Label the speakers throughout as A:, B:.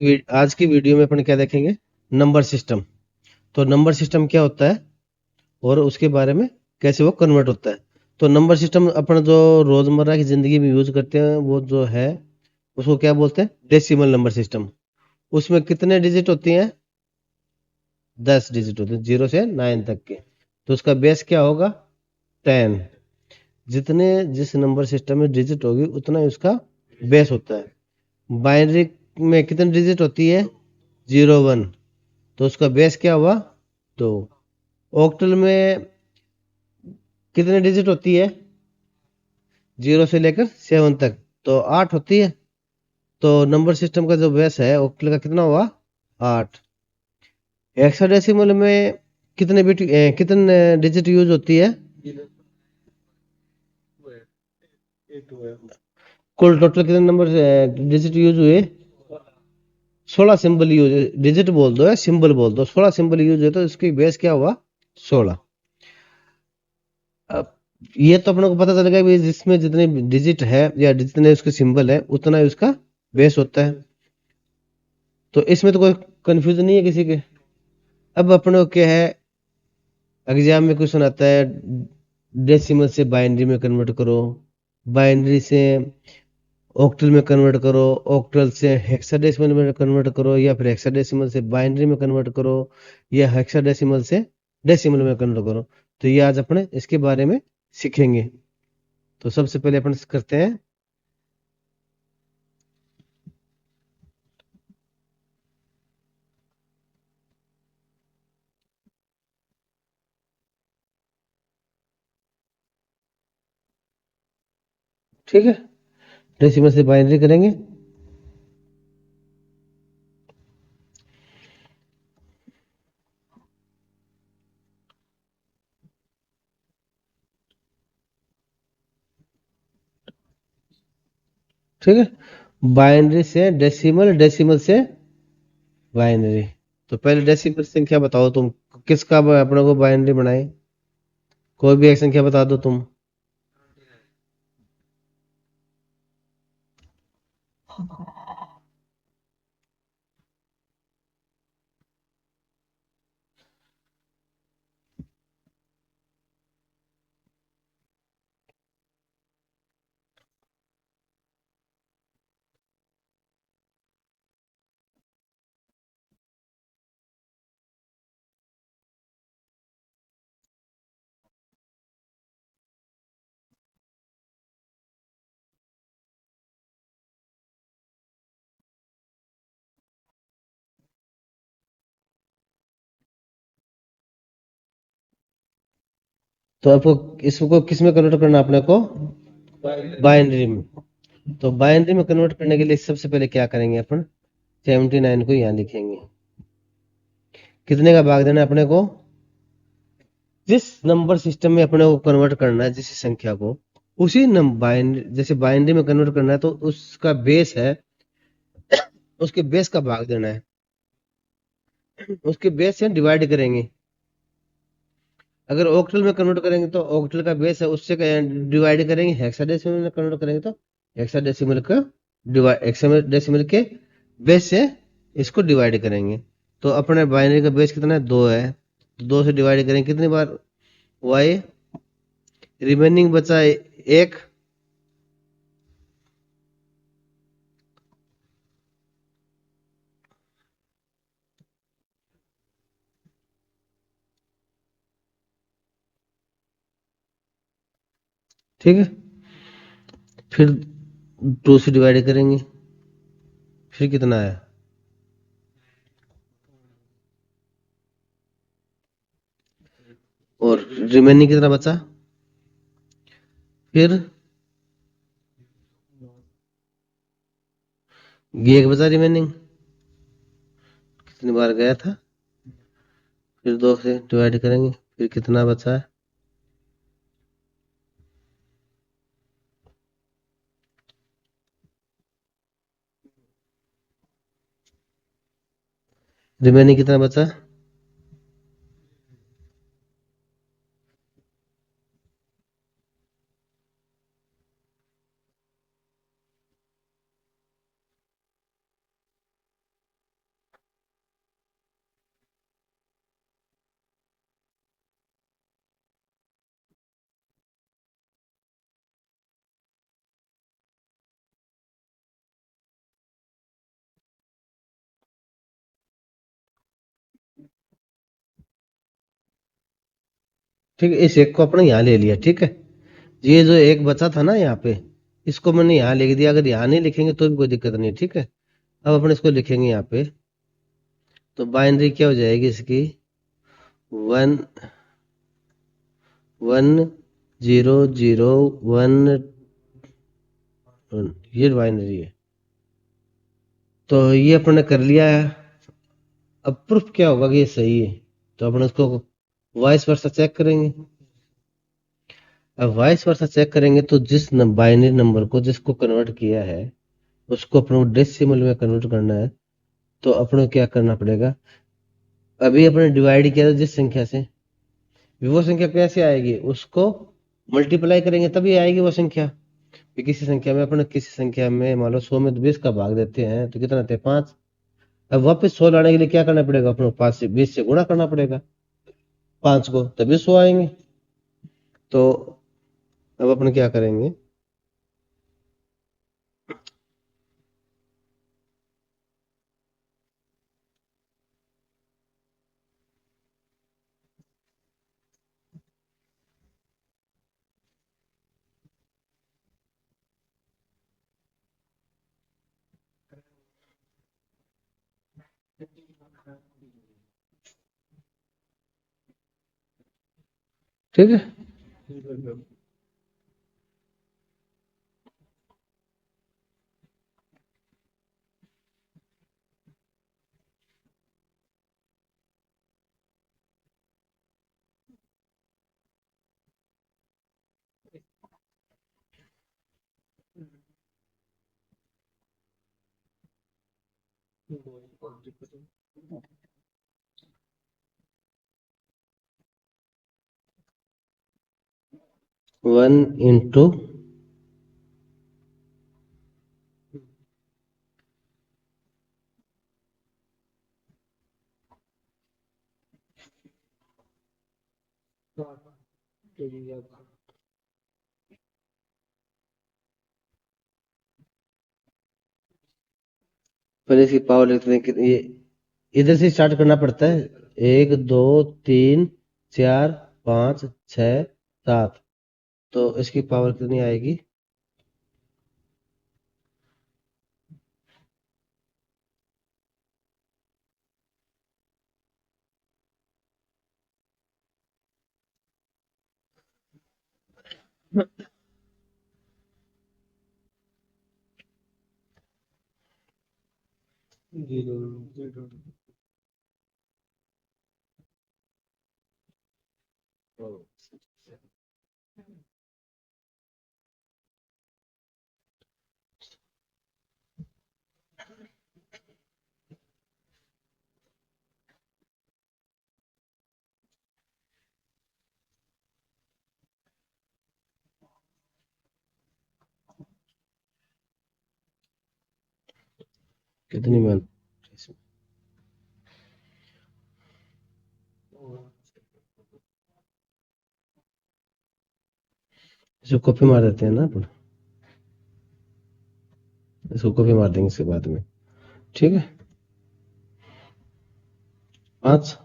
A: आज की वीडियो में अपन क्या देखेंगे? Number system. तो नंबर सिस्टम क्या होता है और उसके बारे में कैसे वो कन्वर्ट होता है। तो नंबर सिस्टम अपन जो रोजमर्रा की जिंदगी में यूज करते हैं वो जो है उसको क्या बोलते हैं? Decimal number system. उसमें कितने डिजिट होती हैं? 10 डिजिट होते हैं, 0 से 9 तक के। तो उसका बेस क्या होगा? 10। जितने जिस नंबर सिस्टम में डिजिट होगी उतना ही उसका बेस होता है। बाइनरी में कितनी डिजिट होती है? 0 1। तो उसका बेस क्या हुआ? 2। ऑक्टल में कितने डिजिट होती है? 0 से लेकर 7 तक, तो 8 होती है। तो नंबर सिस्टम का जो बेस है ऑक्टल का कितना हुआ? 8। हेक्साडेसिमल में कितने बिट कितने डिजिट यूज होती है? कुल टोटल कितने नंबर डिजिट यूज हुए? 16 सिंबल यूज। डिजिट बोल दो या सिंबल बोल दो, 16 सिंबल यूज है तो इसकी बेस क्या हुआ? 16। अब ये तो अपने को पता चल गया भी जिसमें जितने डिजिट है या जितने उसके सिंबल है उतना ही उसका बेस होता है। तो इसमें तो कोई कंफ्यूजन नहीं है किसी के। अब अपने को क्या है, एग्जाम में क्वेश्चन आता है डेसिमल से बाइनरी में कन्वर्ट करो, बाइनरी से ऑक्टल में कन्वर्ट करो, ऑक्टल से हेक्साडेसिमल में कन्वर्ट करो, या फिर हेक्साडेसिमल से बाइनरी में कन्वर्ट करो, या हेक्साडेसिमल से डेसिमल में कन्वर्ट करो। तो ये आज अपने इसके बारे में सीखेंगे। तो सबसे पहले अपन करते हैं। ठीक है, डेसिमल से बाइनरी करेंगे। ठीक है, बाइनरी से डेसिमल, डेसिमल से बाइनरी। तो पहले डेसिमल संख्या बताओ तुम, किसका अपने को बाइनरी बनाए? कोई भी एक संख्या बता दो तुम। तो आपको इसको किस में कन्वर्ट करना है अपने को? बाइनरी में। तो बाइनरी में कन्वर्ट करने के लिए सबसे पहले क्या करेंगे अपन? 79 को यहाँ लिखेंगे। कितने का भाग देना है अपने को? जिस नंबर सिस्टम में अपने को कन्वर्ट करना है जिस संख्या को, उसी नंबर बाइनरी, जैसे बाइनरी में कन्वर्ट करना है तो उसका बेस है, उसके बेस का भाग देना है। उसके बेस से डिवाइड करेंगे। अगर ऑक्टल में कन्वर्ट करेंगे तो ऑक्टल का बेस है उससे डिवाइड करेंगे। हेक्साडेसिमल में कन्वर्ट करेंगे तो हेक्साडेसिमल का डिवाइड, हेक्साडेसिमल के बेस से इसको डिवाइड करेंगे। तो अपने बाइनरी का बेस कितना है? 2 है। तो 2 से डिवाइड करेंगे कितनी बार? वाई। रिमेनिंग बचा एक। ठीक है, फिर 2 से डिवाइड करेंगे, फिर कितना है? और रिमेनिंग कितना बचा? फिर ये एक बचा रिमेनिंग, कितनी बार गया था? फिर 2 से डिवाइड करेंगे, फिर कितना बचा है? रिमेनिंग कितना बचा? ठीक है, इस एक को अपने यहाँ ले लिया। ठीक है, ये जो एक बचा था ना यहाँ पे, इसको मैंने यहाँ लिख दिया। अगर यहाँ नहीं लिखेंगे तो भी कोई दिक्कत नहीं। ठीक है, अब अपन इसको लिखेंगे यहाँ पे। तो बाइनरी क्या हो जाएगी इसकी, 1 1 0 0 1 ये बाइनरी है। तो ये अपन ने कर लिया है। अब प्रूफ क्या होगा कि ये सही है, तो अपन उसको वाइस वर्सा चेक करेंगे। अब वाइस वर्सा चेक करेंगे तो जिस बाइनरी नंबर को जिसको कन्वर्ट किया है उसको अपने डेसिमल में कन्वर्ट करना है। तो अपने को क्या करना पड़ेगा, अभी अपने डिवाइड किया था जिस संख्या से, वो संख्या कैसे आएगी, उसको मल्टीप्लाई करेंगे तभी आएगी वो संख्या। कि किसी संख्या में अपने किसी संख्या में मान लो 100 में 20 का भाग देते हैं तो कितना आते हैं, 5। अब वापस 100 लाने के लिए क्या करना पड़ेगा, अपने 5 से 20 से गुणा करना पड़ेगा 5 को, तभी 100 आएंगे। तो अब अपन क्या करेंगे, ठीक है। 1 इंटू पहले इसकी पावर लिखते हैं कि ये इधर से स्टार्ट करना पड़ता है। 1 2 3 4 5 6 7। तो इसकी पावर कितनी आएगी, कितनी मान, इसको कॉपी मार देते हैं ना अपन, इसको कॉपी मार देंगे इसके बाद में। ठीक है, 5।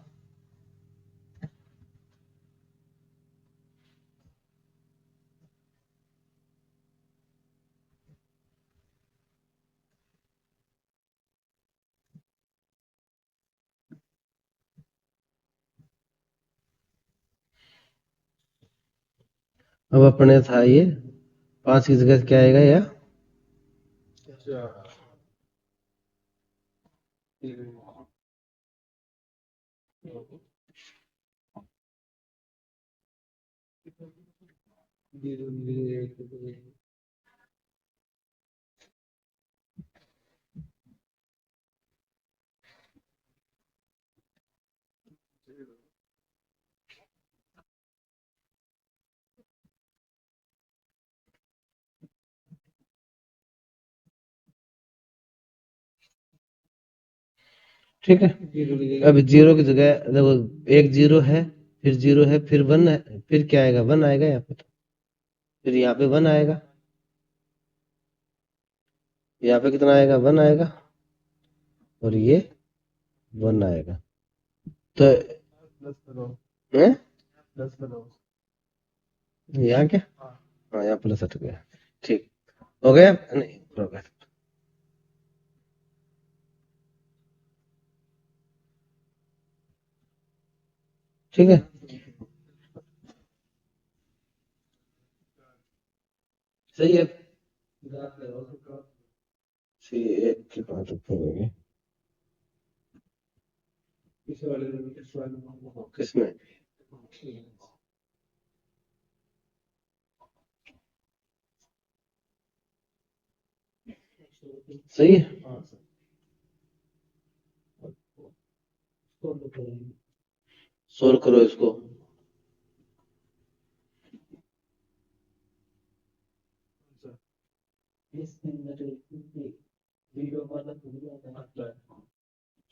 A: अब अपने था ये 5 की जगह क्या आएगा, या ठीक है। अब जीरो की जगह देखो, एक जीरो है, फिर जीरो है, फिर 1 है, फिर क्या आएगा, 1 आएगा यहाँ पे। तो फिर यहाँ पे 1 आएगा, यहाँ पे कितना आएगा, 1 आएगा, और ये 1 आएगा। तो हैं? यहाँ क्या, हाँ यहाँ प्लस हट गया, ठीक हो गया, नहीं हो गया, ठीक है, सही है। सी एक के बाद रखेंगे किसमें, सही है, सोल्व करो इसको,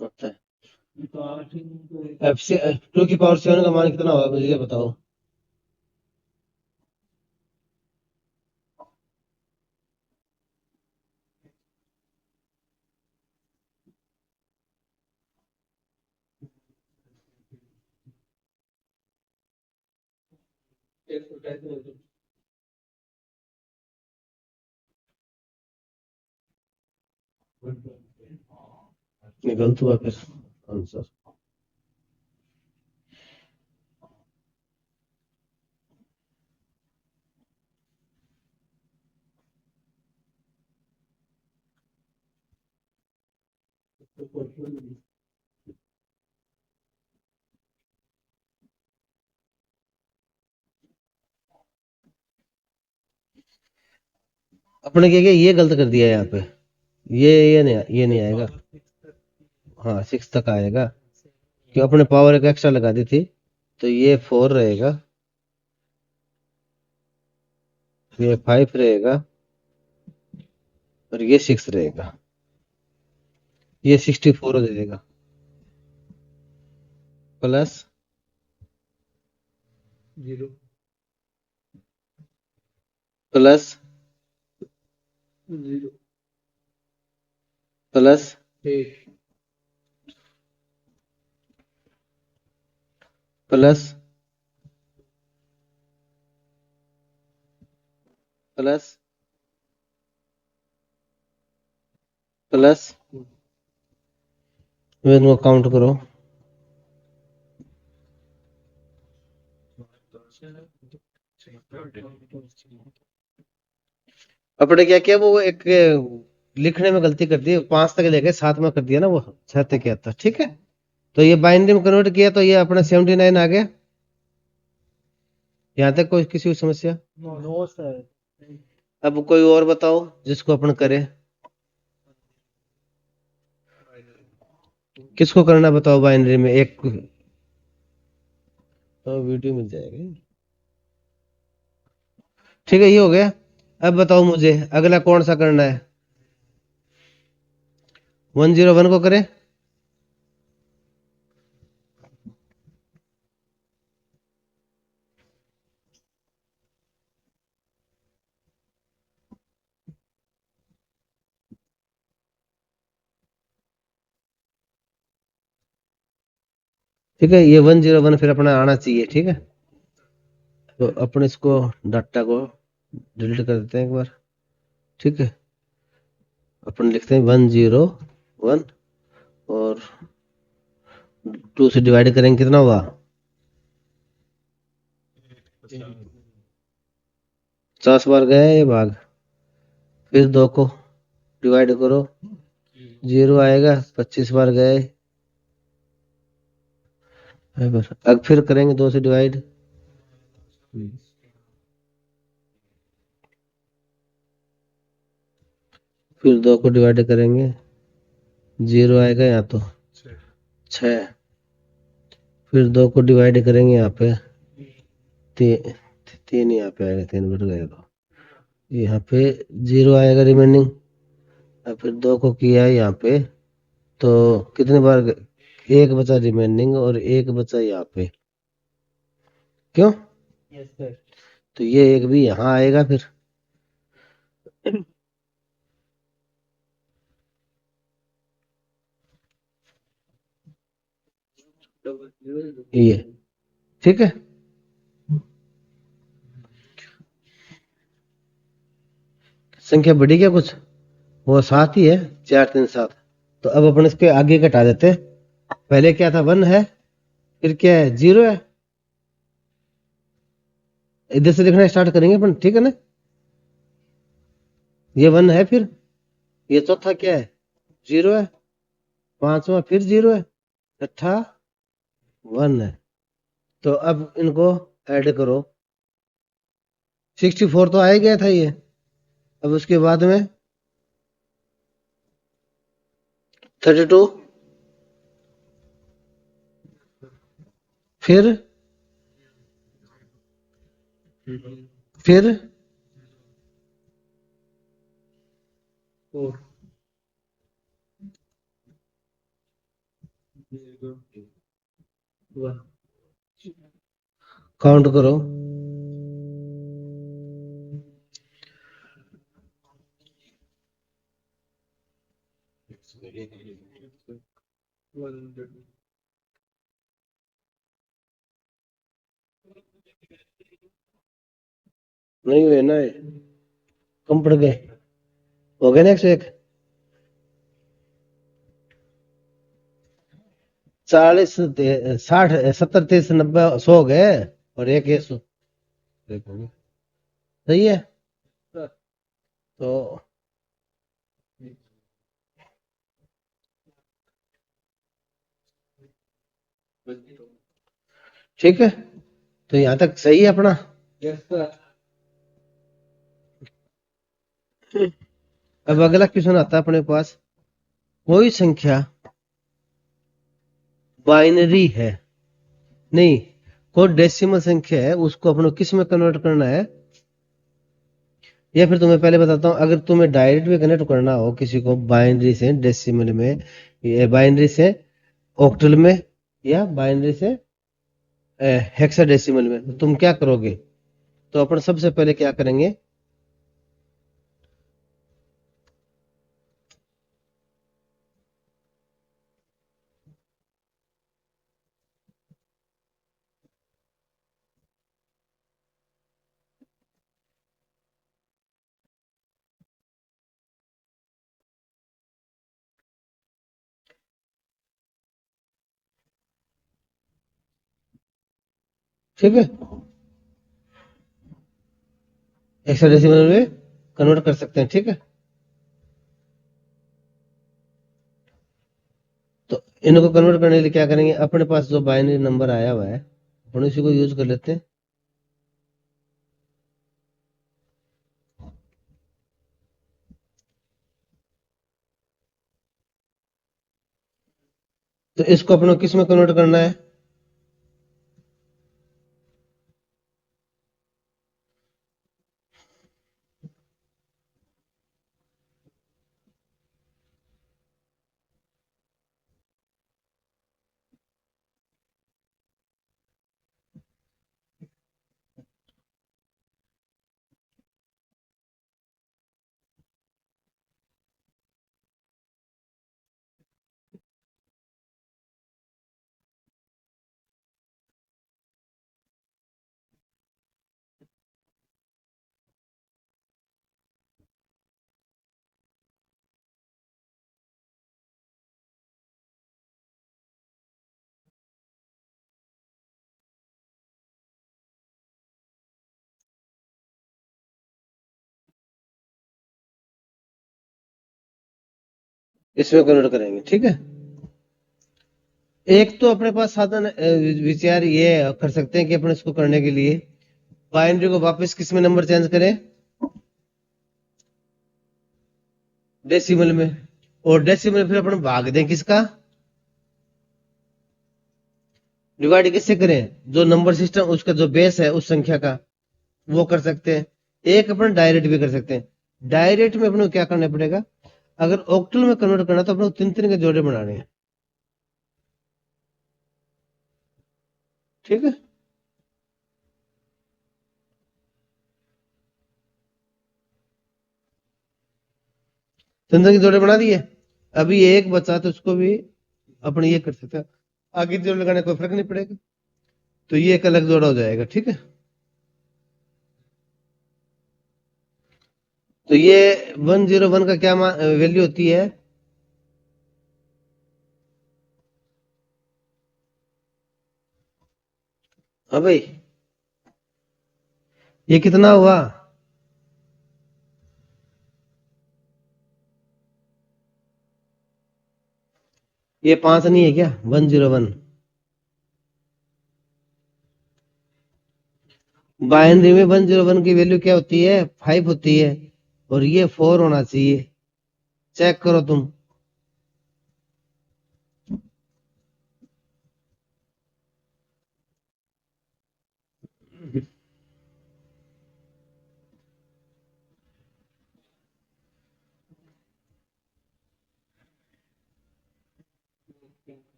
A: अच्छा एफ सी टू की पावर सेवन का मान कितना होगा मुझे ये बताओ, नहीं गलत हुआ फिर आंसर, अपने क्या किया, ये गलत कर दिया यहाँ पे, ये नहीं आएगा, हाँ सिक्स तक आएगा, क्यों अपने पावर एक एक्स्ट्रा लगा दी थी, तो ये फोर रहेगा, ये फाइव रहेगा, और ये सिक्स रहेगा, ये 64 हो जाएगा, plus plus plus plus plus plus, इनको काउंट करो, अपने क्या किया, वो एक लिखने में गलती कर दी, 5 तक लेके 7 में कर दिया ना, वो 6 तक किया था, ठीक है, तो ये बाइनरी में कन्वर्ट किया, तो ये अपना 79 आ गया, यहाँ तक कोई किसी को समस्या, अब कोई और बताओ जिसको अपन करे, किसको करना बताओ बाइनरी में, एक तो वीडियो मिल जाएगी, ठीक है, ये हो गया, अब बताओ मुझे अगला कौन सा करना है, 101 को करें, ठीक है, ये 101 फिर अपना आना चाहिए, ठीक है, तो अपन इसको डाटा को डिलीट कर देते हैं एक बार, ठीक है, अपन लिखते हैं 101, और 2 से डिवाइड करेंगे कितना हुआ, 50 बार गया ये भाग, फिर 2 को डिवाइड करो, 0 आएगा, 25 बार गए, अब फिर करेंगे 2 से डिवाइड, फिर 2 को डिवाइड करेंगे, 0 आएगा यहाँ तो 6, फिर 2 को डिवाइड करेंगे यहाँ पे, 3 यहाँ पे आएगा, 3 बढ़ गए, तो यहाँ पे 0 आएगा रिमेनिंग, अब फिर 2 को किया है यहाँ पे, तो कितने बार एक बचा रिमेनिंग, और एक बचा यहाँ पे, क्यों, तो ये एक भी यहाँ आएगा फिर, ये ठीक है, संख्या बढ़ी क्या कुछ? वो 7 ही है, 4 3 7। तो अब अपन इसके आगे घटा देते हैं। पहले क्या था, 1 है, फिर क्या है, 0 है। इधर से लिखना स्टार्ट करेंगे अपन, ठीक है ना। ये 1 है, फिर ये चौथा क्या है, 0 है, पांचवा फिर 0 है, छठा 1 है। तो अब इनको ऐड करो। 64 तो आ ही गया था ये। अब उसके बाद में 32, फिर फिर 4 काउंट करो। नहीं हुए ना, ये कम पड़ गए। हो गए ना 101। 40 60 70 30 90 100 हो गए, और एक 100 सही है। तो ठीक है, तो यहाँ तक सही है अपना। अब अगला क्वेश्चन आता है अपने पास। कोई संख्या बाइनरी है, नहीं, कोई डेसिमल संख्या है, उसको अपन को किस में कन्वर्ट करना है। या फिर तुम्हें पहले बताता हूँ, अगर तुम्हें डायरेक्ट में कन्वर्ट करना हो किसी को बाइनरी से डेसिमल में, या बाइनरी से ऑक्टल में, या बाइनरी से हेक्साडेसिमल में, तो तुम क्या करोगे। तो अपन सबसे पहले क्या करेंगे, ठीक है, हेक्साडेसिमल में कन्वर्ट कर सकते हैं, ठीक है। तो इनको कन्वर्ट करने के लिए क्या करेंगे, अपने पास जो बाइनरी नंबर आया हुआ है अपन उसी को यूज कर लेते हैं। तो इसको अपन को किस में कन्वर्ट करना है। इसमें कन्वर्ट करेंगे, ठीक है। एक तो अपने पास साधन विचार ये कर सकते हैं कि अपन इसको करने के लिए बाइनरी को वापस किस में नंबर चेंज करें, डेसिमल में। और डेसिमल फिर अपन भाग दें किसका, डिवाइड किससे करें, जो नंबर सिस्टम उसका जो बेस है उस संख्या का, वो कर सकते हैं। एक अपन डायरेक्ट भी कर सकते हैं। डायरेक्ट में अपन को क्या करना पड़ेगा, अगर ऑक्टल में कन्वर्ट करना तो अपन को 3 3 के जोड़े बनाने हैं, ठीक है। 3 3 के जोड़े बना दिए। अभी एक बचा तो उसको भी अपन ये कर सकते हैं, आगे जोड़ लगाने कोई फर्क नहीं पड़ेगा, तो ये एक अलग जोड़ा हो जाएगा, ठीक है। तो ये 101 का क्या वैल्यू होती है? हाँ भाई, ये कितना हुआ? ये 5 नहीं है क्या? 101 बाइनरी में 101 की वैल्यू क्या होती है? 5 होती है, और ये 4 होना चाहिए। चेक करो तुम।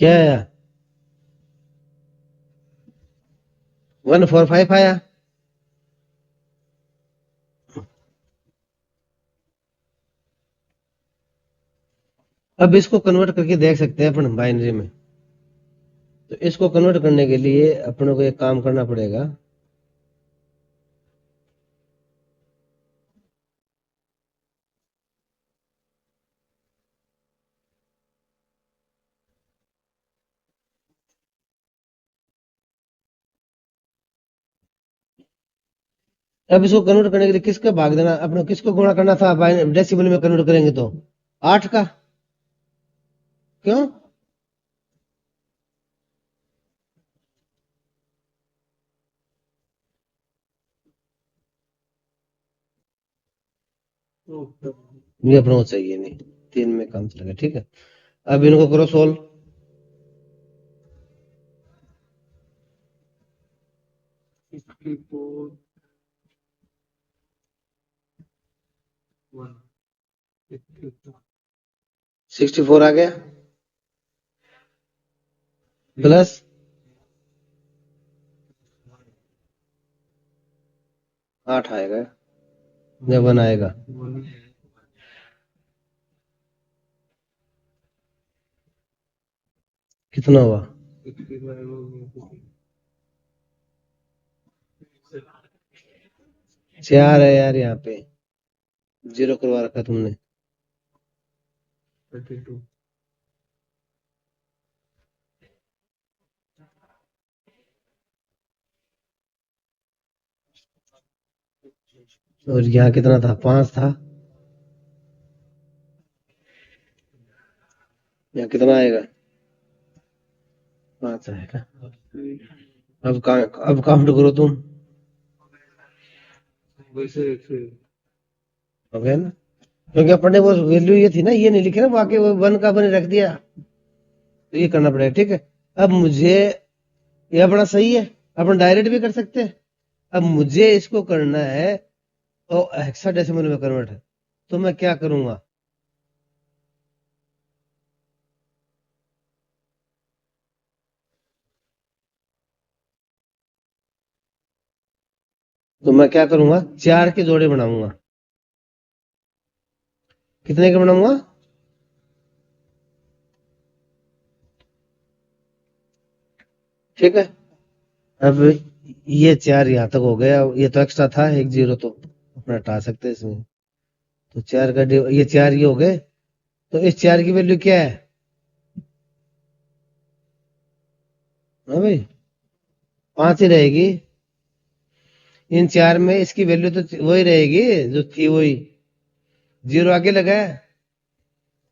A: क्या आया? 145 आया। अब इसको कन्वर्ट करके देख सकते हैं अपन बाइनरी में। तो इसको कन्वर्ट करने के लिए अपनों को एक काम करना पड़ेगा। अब इसको कन्वर्ट करने के लिए किसका भाग देना, अपने किसको गुणा करना था डेसिमल में कन्वर्ट करेंगे तो? 8 का। क्यों? ये अपने को चाहिए नहीं, 3 में काम चलेगा। ठीक है, अब इनको करो सोल्व। सिक्सटी फोर आ गया, प्लस 8 आएगा या 1 आएगा? कितना हुआ? 4 है यार, यहाँ पे 0 करवा रखा तुमने। और यहाँ कितना था? 5 था। यहाँ कितना आएगा? 5 आएगा। अब काउंट करो तुम। हो गया ना? क्योंकि अपने वो वैल्यू ये थी ना, ये नहीं लिखे ना, बाकी वो 1 का 1 रख दिया। तो ये करना पड़ेगा। ठीक है, अब मुझे, ये अपना सही है, अपन डायरेक्ट भी कर सकते हैं। अब मुझे इसको करना है और हेक्साडेसिमल में कन्वर्ट है, तो मैं क्या करूंगा? तो मैं क्या करूंगा? 4 के जोड़े बनाऊंगा। कितने के बनाऊंगा? ठीक है, अब ये 4 यहां तक हो गया, ये तो एक्स्ट्रा था, एक 0 तो अपना हटा सकते हैं इसमें। तो 4 का ये 4 ये हो गए। तो इस 4 की वैल्यू क्या है? हाँ भाई, 5 ही रहेगी। इन 4 में इसकी वैल्यू तो वही रहेगी जो थी, वही 0 आगे लगा है।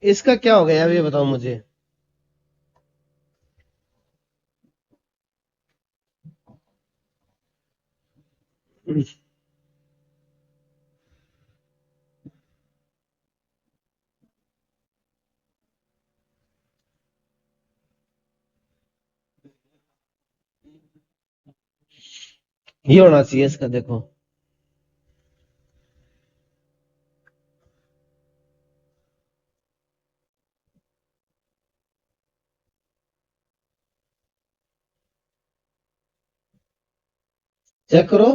A: इसका क्या हो गया अब ये बताओ मुझे। ये होना चाहिए इसका, देखो। चेक करो।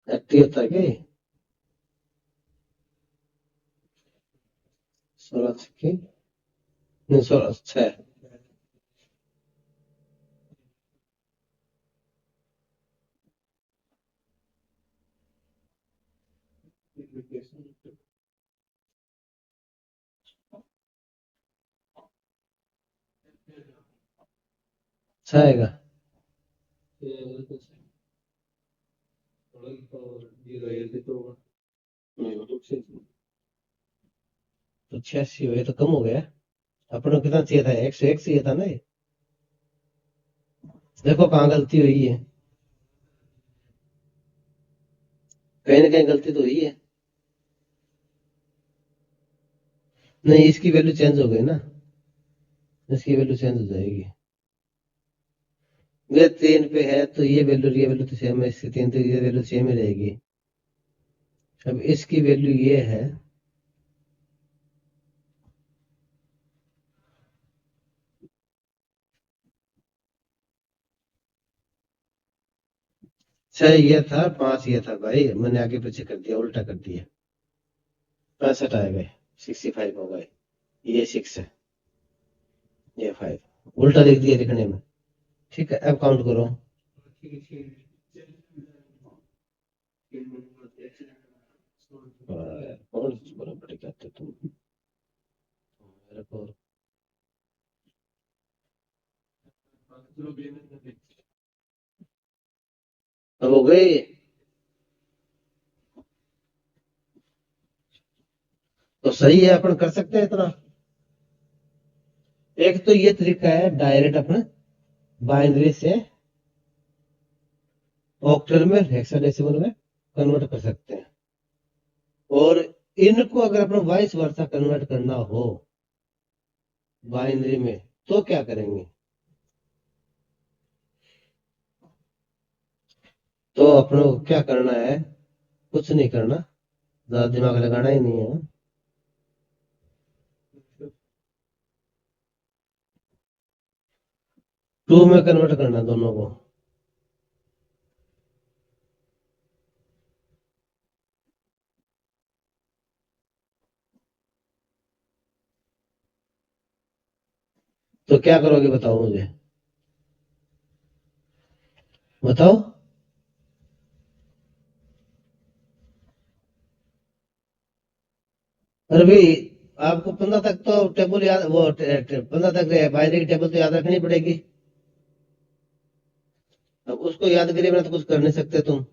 A: 80 होता है क्या ये? 16 छक्के नहीं 16 6 आएगा। तो 86 हुए तो कम हो गया। अपन को कितना चाहिए था? 101 चाहिए था ना ये। देखो कहाँ गलती हुई है, कहीं ना कहीं गलती तो हुई है। नहीं इसकी वैल्यू चेंज हो गई ना, इसकी वैल्यू चेंज हो जाएगी। ये 3 पे है तो ये वैल्यू तो सेम है, इसकी 3 तो ये वैल्यू सेम ही रहेगी। अब इसकी वैल्यू ये है, छह ये था 5 ये था भाई, मैंने आगे पीछे कर दिया, उल्टा कर दिया। 65 आ गए, 65 हो गए। ये 6 है, ये 5 उल्टा लिख दिया लिखने में। ठीक है अब काउंट करो। कौन बराबर कहते तुम मेरे को? अब हो गए। तो सही है, अपन कर सकते हैं इतना। एक तो ये तरीका है डायरेक्ट अपना बाइनरी से ऑक्टल में हेक्साडेसिमल में कन्वर्ट कर सकते हैं। और इनको अगर अपन वाइस वर्सा कन्वर्ट करना हो बाइनरी में तो क्या करेंगे? तो अपन को क्या करना है, कुछ नहीं करना, ज्यादा दिमाग लगाना ही नहीं है। 2 में कन्वर्ट करना दोनों को। तो क्या करोगे बताओ मुझे, बताओ। अरे भाई आपको 15 तक तो टेबल याद, वो 15 तक बाइनरी की टेबल तो याद रखनी पड़ेगी। अब उसको याद करिए बिना तो कुछ कर नहीं सकते तुम।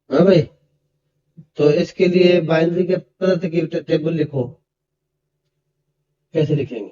A: हाँ भाई, तो इसके लिए बाइनरी के 15 तक की टेबल लिखो। कैसे लिखेंगे?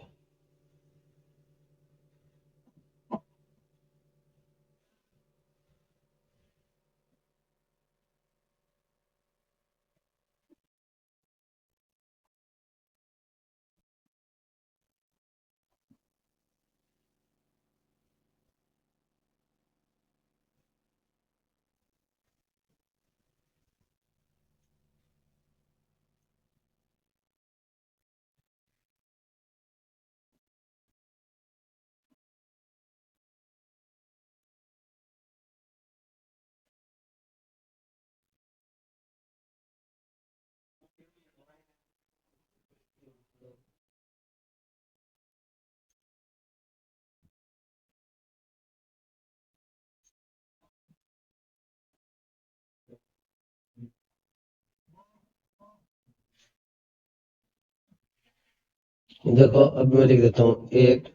A: देखो अब मैं लिख देता हूँ, 1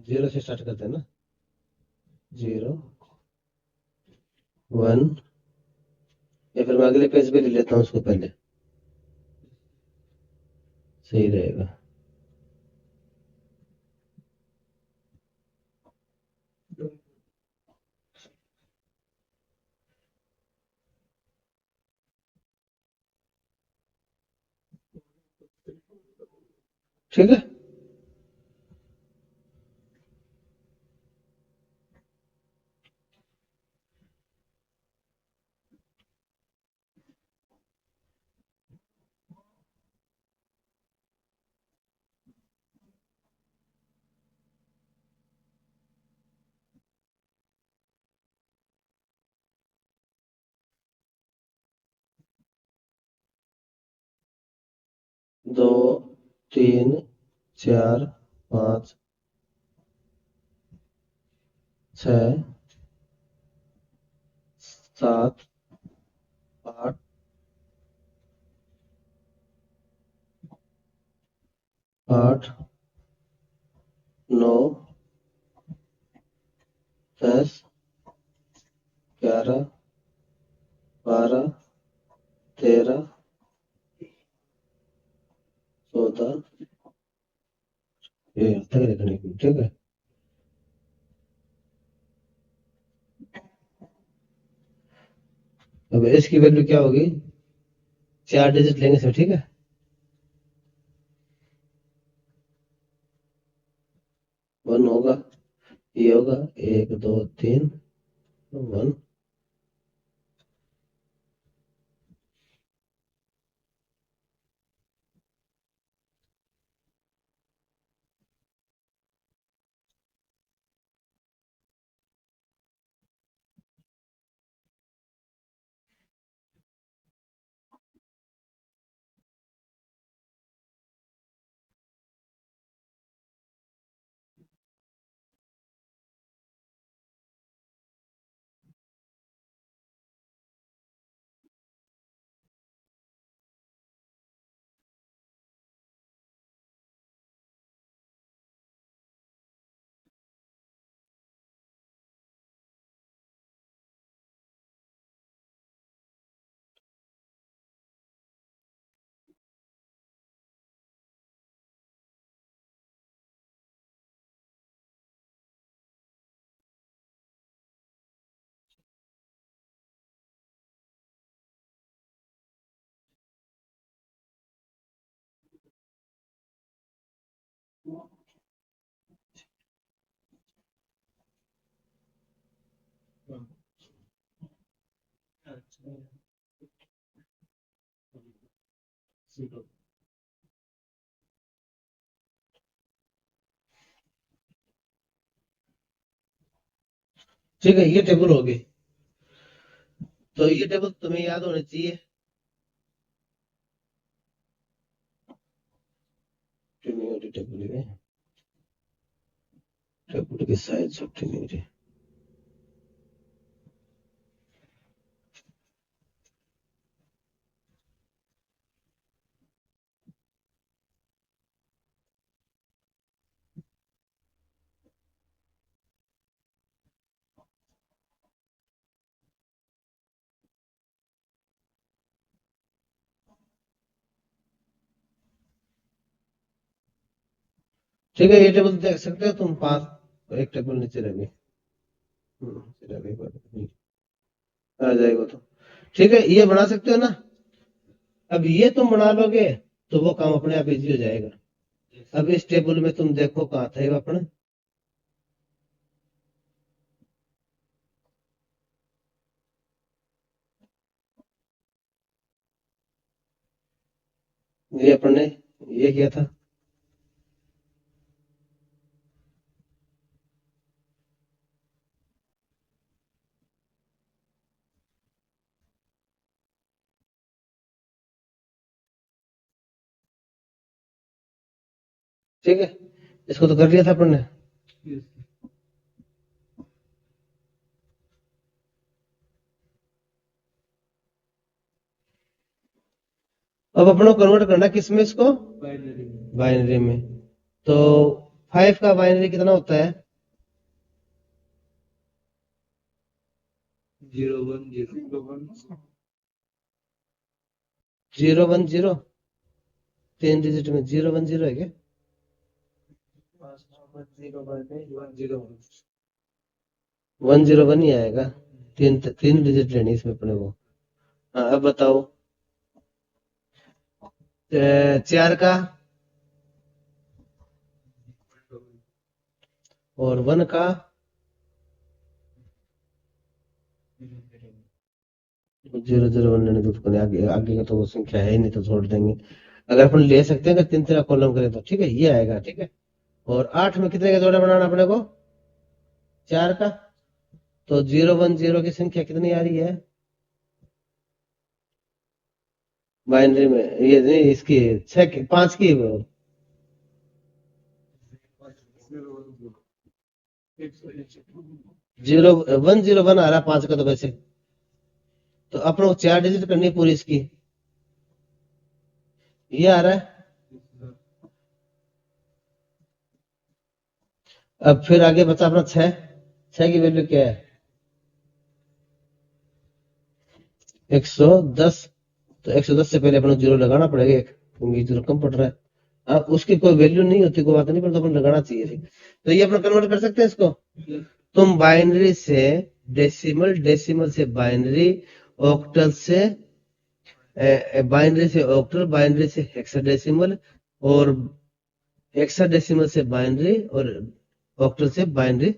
A: 0 से स्टार्ट करते हैं ना, 0 1, या फिर मैं अगले पेज पे ले लेता हूँ उसको पहले, सही रहेगा। ठीक है। 2 3 4 5 6 7 8 8 9 10 11 12 13 14 ये तक रखने की, ठीक है। अब इसकी वैल्यू क्या होगी, 4 डिजिट लेंगे इसमें, ठीक है। वन होगा, ये होगा 1 2 3 1। ठीक है, ये टेबल होगी। तो ये टेबल तुम्हें याद होनी चाहिए। टेबल है, टेबल की साइज छोटी नहीं रही। ठीक है, ये टेबल देख सकते हो तुम, 5 एक टेबल नीचे रह गई। चला गई बात नहीं। आ जाएगा तो ठीक है, ये बना सकते हो ना। अब ये तुम बना लोगे तो वो काम अपने आप इजी हो जाएगा। अब इस टेबल में तुम देखो कहाँ था ये अपना, ये अपन ने ये किया था। ठीक है, इसको तो कर लिया था अपन ने। अब अपन को कन्वर्ट करना किसमें, इसको बाइनरी में। तो 5 का बाइनरी कितना होता है, 010। 3 डिजिट में 010 है क्या? 101 ही आएगा। 3 डिजिट लेनी इसमें अपने को। हाँ, अब बताओ 4 का और 1 का। 001 लेने तो उसको आगे आगे का तो वो संख्या है ही नहीं, तो छोड़ देंगे। अगर अपन ले सकते हैं, अगर 3 कॉलम करें तो ठीक है, ये आएगा। ठीक है, और 8 में कितने का जोड़ा बनाना अपने को, 4 का। तो 010 की संख्या कितनी आ रही है, बाइनरी में ये नहीं, इसकी 5 की 0101 आ रहा है 5 का, तो वैसे तो अपने को 4 डिजिट करनी है पूरी इसकी, ये आ रहा है। अब फिर आगे बचा अपना 6 की वैल्यू क्या है, 110। तो 110 से पहले अपने जीरो लगाना पड़ेगा एक, क्योंकि जीरो कम पड़ रहा है। अब उसकी कोई वैल्यू नहीं होती, कोई बात नहीं, पर तो अपन लगाना चाहिए थी। तो ये अपन कन्वर्ट कर सकते हैं इसको। तुम बाइनरी से डेसिमल, डेसिमल से बाइनरी, ऑक्टल से बाइनरी से ऑक्टल, बाइनरी से हेक्साडेसिमल, और हेक्साडेसिमल से बाइनरी, और ऑक्टल से बाइनरी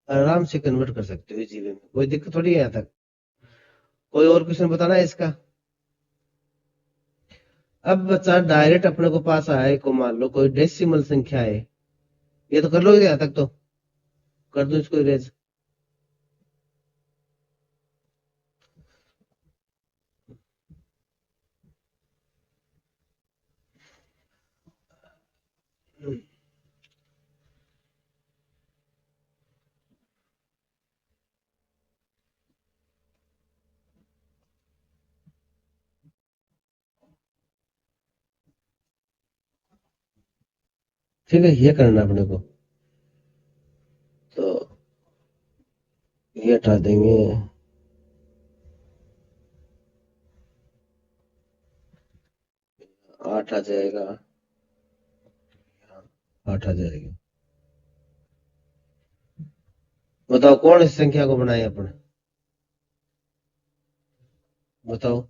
A: आराम से कन्वर्ट कर सकते हो जीबी में, कोई दिक्कत थोड़ी है यहाँ तक। कोई और क्वेश्चन बताना है इसका। अब बच्चा डायरेक्ट अपने को पास आए को मान लो कोई डेसिमल संख्या है, ये तो कर लोगे यहाँ तक, तो कर दो इसको इरेज। ठीक है, ये करना अपने को, तो ये हटा देंगे, 8 आ जाएगा, 8 आ जाएगा। बताओ कौन इस संख्या को बनाए अपन, बताओ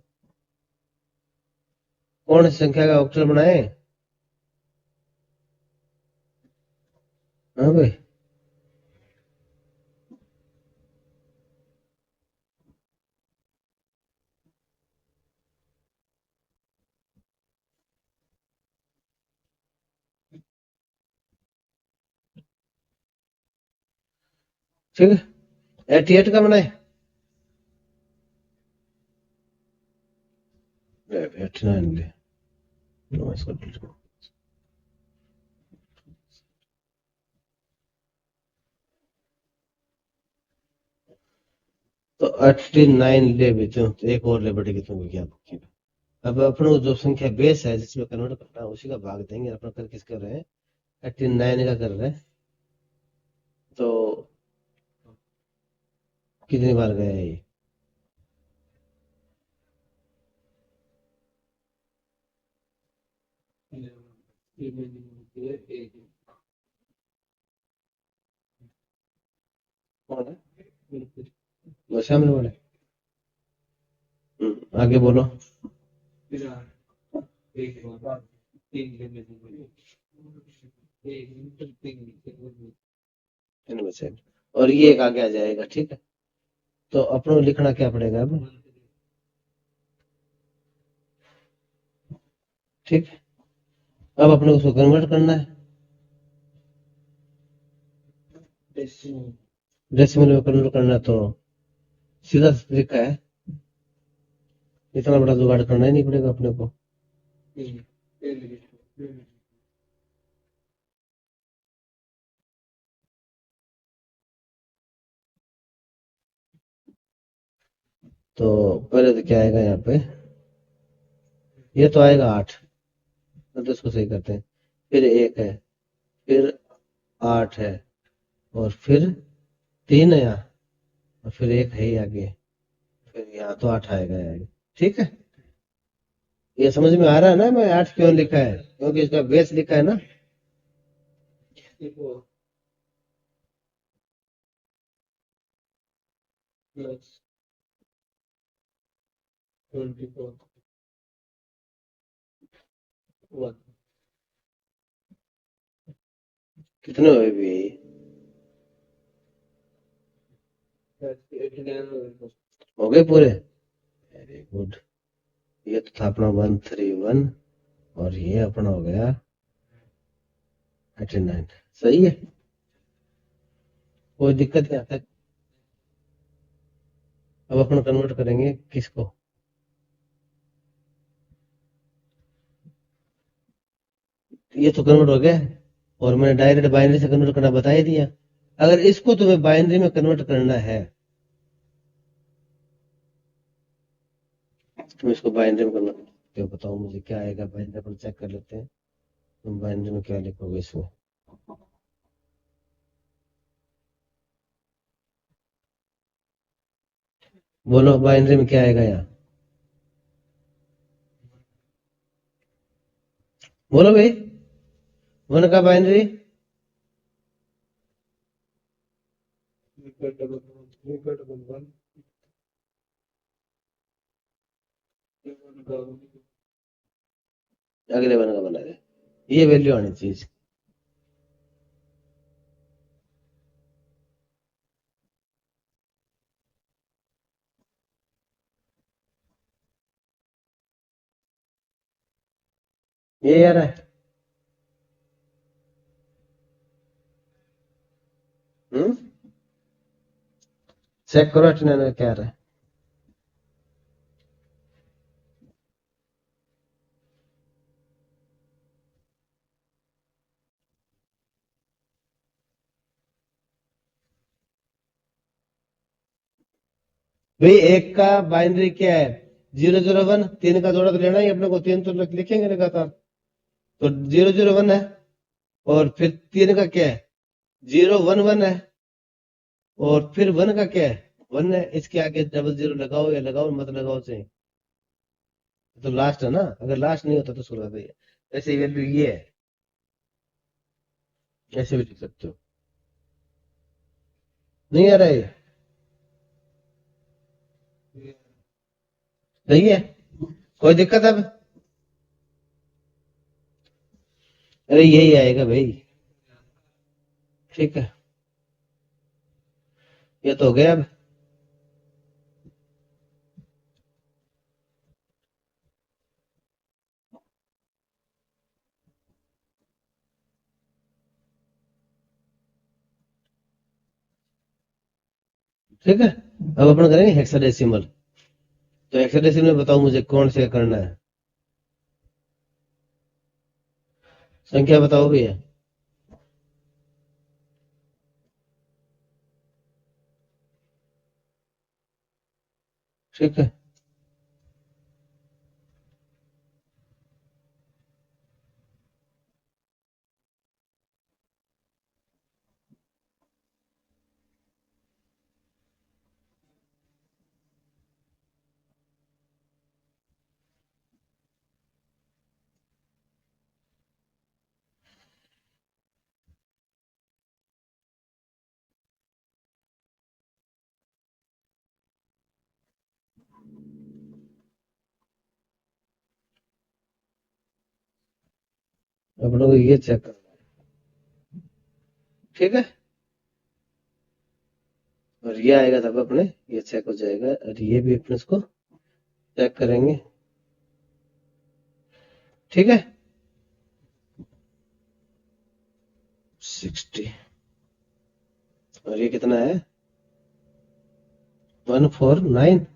A: कौन इस संख्या का ऑक्टल बनाए। हाँ भाई, ठीक है, 88 का बनाए, 89 ले लो इसको delete करो। तो 89 ले बेचो, तो एक और ले बढ़ेगी तुमको क्या भूखी। अब अपन को जो संख्या बेस है जिसमें कन्वर्ट करना है उसी का भाग देंगे, अपन कर किस कर रहे हैं, 89 का कर रहे हैं। तो कितनी बार गया है ये, कौन है वो सामने वाले। आगे बोलो। इनमें से, और ये एक आगे आ जाएगा, ठीक है। तो अपनों को लिखना क्या पड़ेगा अब, ठीक है। अब अपने को उसको कन्वर्ट करना है, डेसिमल में कन्वर्ट करना है, तो सीधा तरीका है, इतना बड़ा जुगाड़ करना ही नहीं पड़ेगा अपने को। तो पहले तो क्या आएगा यहाँ पे, ये तो आएगा 8, तो इसको सही करते हैं। फिर 1 है, फिर 8 है, और फिर 3 है यहाँ, और फिर 1 है ही आगे, फिर यहाँ तो 8 आएगा आगे, ठीक है। ये समझ में आ रहा है ना, मैं 8 क्यों लिखा है, क्योंकि इसका बेस लिखा है ना। कितने हुए भी, हो गए पूरे, वेरी गुड। ये तो था अपना 131, और ये अपना हो गया 89, सही है, कोई दिक्कत नहीं आता। अब अपन कन्वर्ट करेंगे किसको, ये तो कन्वर्ट हो गया और मैंने डायरेक्ट बाइनरी से कन्वर्ट करना बता ही दिया। अगर इसको तुम्हें बाइनरी में कन्वर्ट करना है, तुम इसको बाइनरी में कन्वर्ट तो बताओ मुझे क्या आएगा बाइनरी, पर चेक कर लेते हैं तुम बाइनरी में क्या लिखोगे इसमें। बोलो बाइनरी में क्या आएगा यहाँ, बोलो भाई। वन का बाइनरी अगले वन का बना दे, ये वैल्यू आनी चाहिए। ये यार है। चेक करो अटने में क्या रहा है। भाई एक का बाइनरी क्या है, 001, 3 का जोड़ा तो लेना ही अपने को, 3 तो लिखेंगे लगातार, तो 001 है। और फिर 3 का क्या है, 011 है। और फिर 1 का क्या है, 1 है। इसके आगे डबल जीरो लगाओ या लगाओ मत लगाओ चाहिए, तो लास्ट है ना, अगर लास्ट नहीं होता तो शुरुआत है। ऐसे वैल्यू ये है, ऐसे भी लिख सकते हो। नहीं आ रहा है, सही है, कोई दिक्कत है? अरे यही आएगा भाई। ठीक है, ये तो हो गया अब। ठीक है, अब अपन करेंगे हेक्साडेसिमल। तो हेक्साडेसिमल में बताओ मुझे कौन से करना है, संख्या बताओ भैया। ठीक है, अपनों को ये चेक करना है। ठीक है, और ये आएगा तब अपने ये चेक हो जाएगा, और ये भी अपने इसको चेक करेंगे। ठीक है, 60, और ये कितना है, 149।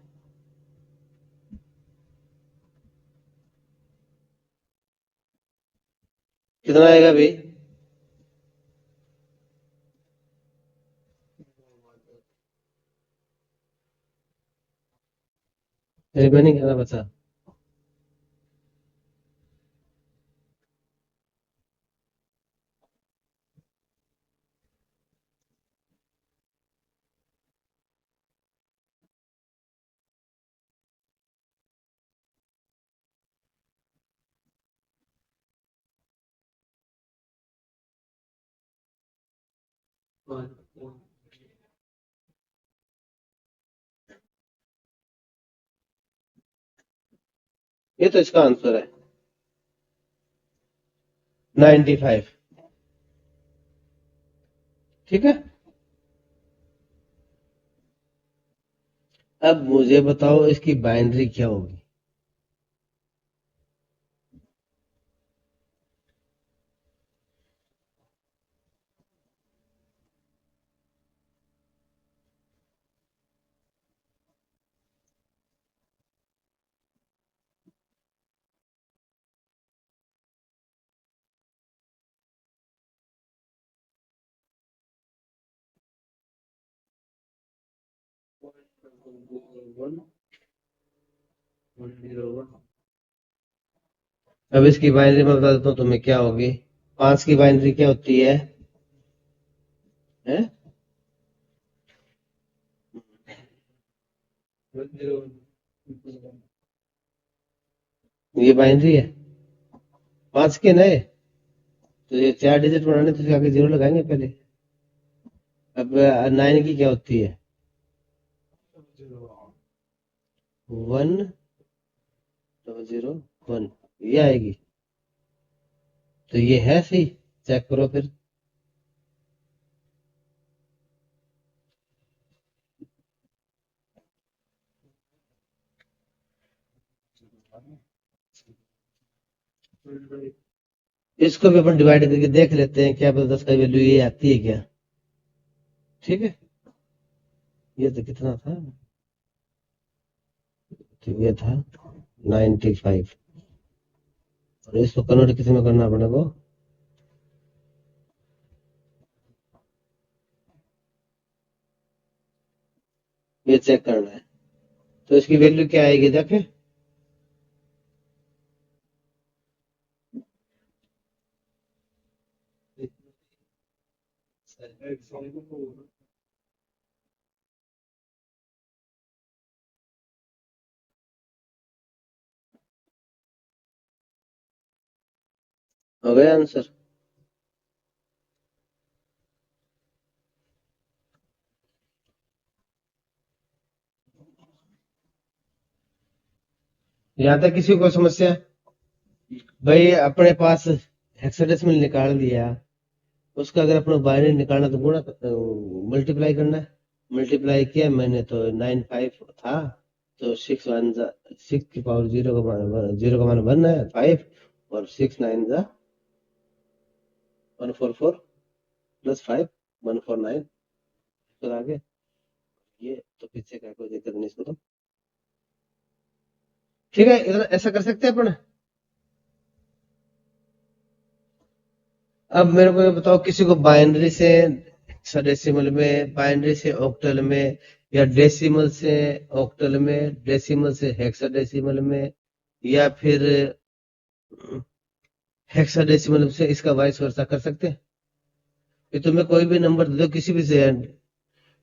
A: कितना आएगा भाई, रिमेनिंग कितना बचा। ये तो इसका आंसर है 95। ठीक है, अब मुझे बताओ इसकी बाइनरी क्या होगी। अब इसकी बाइनरी में बता देता हूँ तुम्हें क्या होगी। 5 की बाइनरी क्या होती है, हैं? ये बाइनरी है 5 के नए, तो ये 4 डिजिट बनाने तो आगे 0 लगाएंगे पहले। अब 9 की क्या होती है, 1001, ये आएगी। तो ये है सही, चेक करो फिर। इसको भी अपन डिवाइड करके देख लेते हैं, क्या पता 10 का वैल्यू ये आती है क्या। ठीक है, ये तो कितना था, तो ये था 95, और इसको कन्वर्ट किस में करना पड़ेगा, ये चेक करना है। तो इसकी वैल्यू क्या आएगी देखें, हो गया आंसर। यहाँ तक किसी को समस्या, भाई अपने पास हेक्साडेसिमल निकाल लिया, उसका अगर अपना बाइनरी निकालना तो गुणा मल्टीप्लाई करना है। मल्टीप्लाई किया मैंने तो 95 था, तो 6 की पावर 0 का मान 1 है 5, और 6 9 जा 144 प्लस 5 149, फिर आगे ये तो पीछे का कोई दिक्कत नहीं इसको तो। ठीक है, इतना ऐसा कर सकते हैं अपन। अब मेरे को ये बताओ, किसी को बाइनरी से हेक्साडेसिमल में, बाइनरी से ऑक्टल में, या डेसिमल से ऑक्टल में, डेसिमल से हेक्साडेसिमल में, या फिर हेक्साडेसिमल से इसका वाइस वर्सा कर सकते हैं। कि तुम्हें कोई भी नंबर दे दो, किसी भी से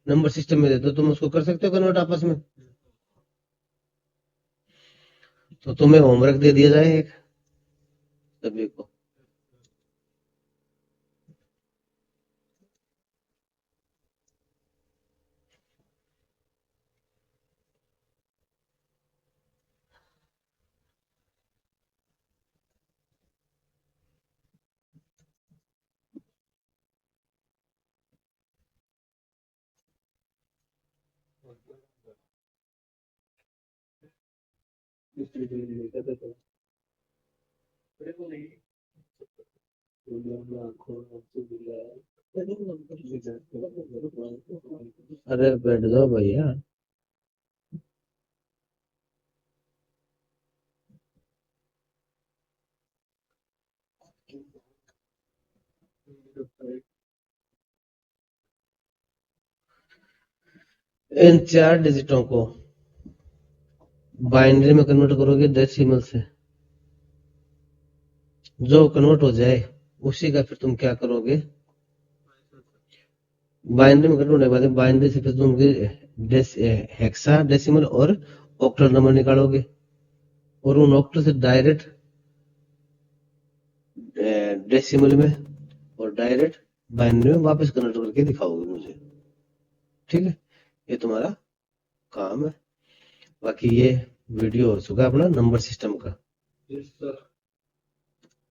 A: नंबर सिस्टम में दे दो, तुम उसको कर सकते हो कन्वर्ट आपस में। तो तुम्हें होमवर्क दे दिया जाए एक सभी को। अरे बैठ जाओ भैया। इन 4 डिजिटों को बाइनरी में कन्वर्ट करोगे डेसिमल से, जो कन्वर्ट हो जाए उसी का फिर तुम क्या करोगे, बाइनरी में कन्वर्ट होने के बाद बाइनरी से फिर तुम हेक्सा डेसिमल और ऑक्टल नंबर निकालोगे, और उन ऑक्टल से डायरेक्ट डेसिमल में और डायरेक्ट बाइनरी में वापस कन्वर्ट करके दिखाओगे मुझे। ठीक है, ये तुम्हारा काम है। बाकी ये वीडियो हो चुका है अपना नंबर सिस्टम का।